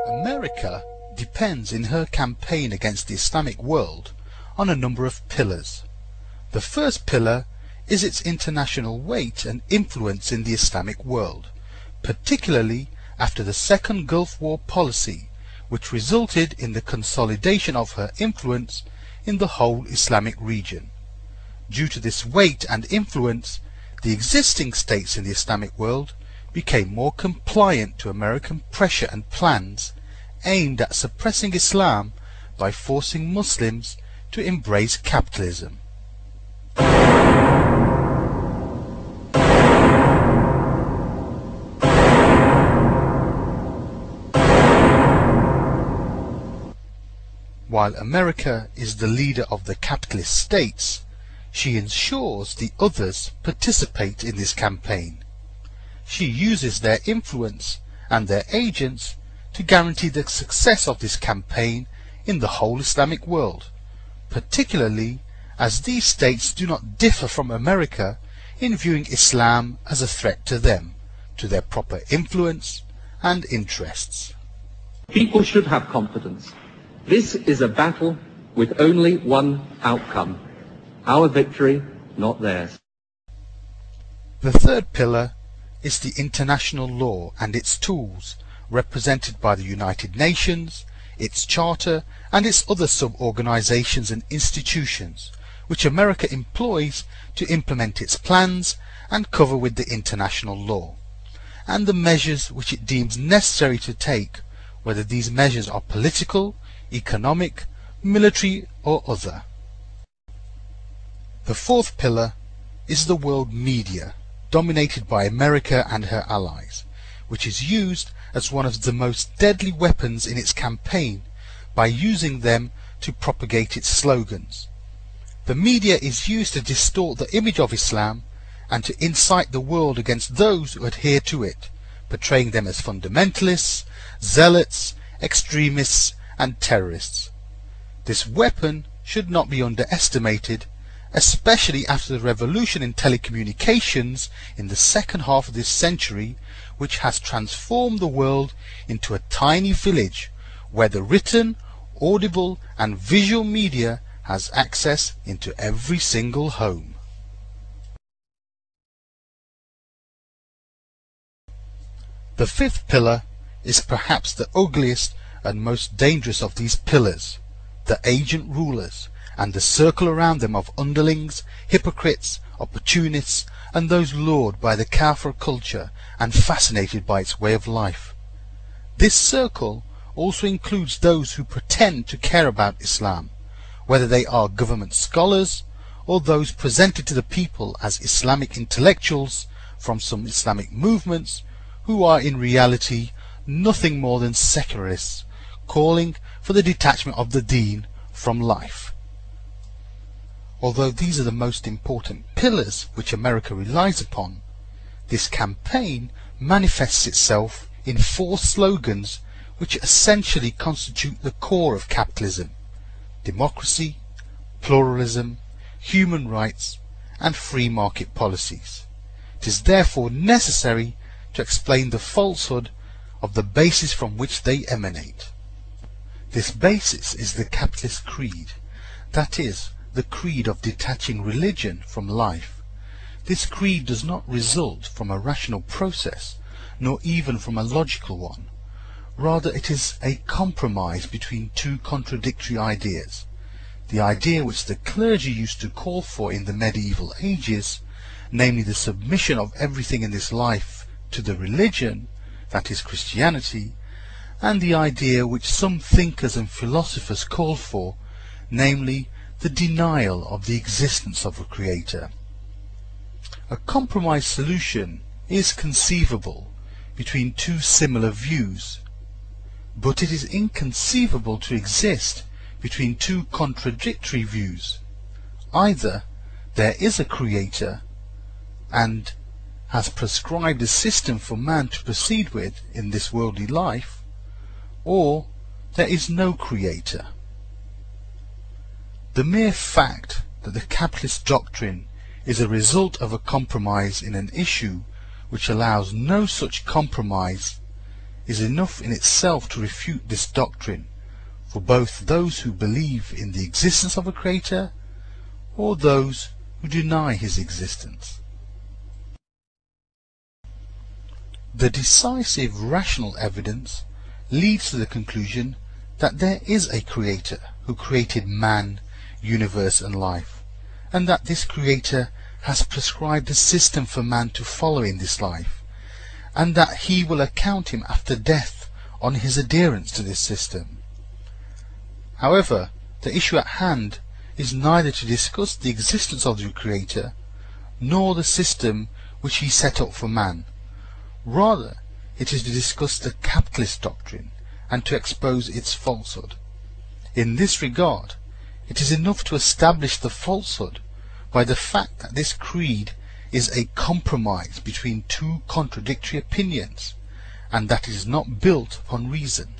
America depends in her campaign against the Islamic world on a number of pillars. The first pillar is its international weight and influence in the Islamic world, particularly after the Second Gulf War policy, which resulted in the consolidation of her influence in the whole Islamic region. Due to this weight and influence, the existing states in the Islamic world became more compliant to American pressure and plans aimed at suppressing Islam by forcing Muslims to embrace capitalism. While America is the leader of the capitalist states, she ensures the others participate in this campaign. She uses their influence and their agents to guarantee the success of this campaign in the whole Islamic world, particularly as these states do not differ from America in viewing Islam as a threat to them, to their proper influence and interests. People should have confidence. This is a battle with only one outcome: our victory, not theirs. The third pillar is the international law and its tools, represented by the United Nations, its charter, and its other sub-organizations and institutions, which America employs to implement its plans and cover with the international law, and the measures which it deems necessary to take, whether these measures are political, economic, military, or other. The fourth pillar is the world media, dominated by America and her allies, which is used as one of the most deadly weapons in its campaign by using them to propagate its slogans. The media is used to distort the image of Islam and to incite the world against those who adhere to it, portraying them as fundamentalists, zealots, extremists, and terrorists. This weapon should not be underestimated, especially after the revolution in telecommunications in the second half of this century, which has transformed the world into a tiny village where the written, audible, and visual media has access into every single home. The fifth pillar is perhaps the ugliest and most dangerous of these pillars: the agent rulers, and the circle around them of underlings, hypocrites, opportunists, and those lured by the Kafir culture and fascinated by its way of life. This circle also includes those who pretend to care about Islam, whether they are government scholars or those presented to the people as Islamic intellectuals from some Islamic movements, who are in reality nothing more than secularists, calling for the detachment of the deen from life. Although these are the most important pillars which America relies upon, this campaign manifests itself in 4 slogans which essentially constitute the core of capitalism: democracy, pluralism, human rights, and free market policies. It is therefore necessary to explain the falsehood of the basis from which they emanate. This basis is the capitalist creed, that is, the creed of detaching religion from life. This creed does not result from a rational process, nor even from a logical one. Rather, it is a compromise between 2 contradictory ideas. The idea which the clergy used to call for in the medieval ages, namely the submission of everything in this life to the religion, that is Christianity, and the idea which some thinkers and philosophers call for, namely the denial of the existence of a creator. A compromise solution is conceivable between 2 similar views, but it is inconceivable to exist between 2 contradictory views. Either there is a creator and has prescribed a system for man to proceed with in this worldly life, or there is no creator. The mere fact that the capitalist doctrine is a result of a compromise in an issue which allows no such compromise is enough in itself to refute this doctrine for both those who believe in the existence of a creator or those who deny his existence. The decisive rational evidence leads to the conclusion that there is a creator who created man, universe and life, and that this creator has prescribed a system for man to follow in this life, and that he will account him after death on his adherence to this system. However, the issue at hand is neither to discuss the existence of the creator nor the system which he set up for man. Rather, it is to discuss the capitalist doctrine and to expose its falsehood. In this regard, it is enough to establish the falsehood by the fact that this creed is a compromise between two contradictory opinions, and that it is not built upon reason.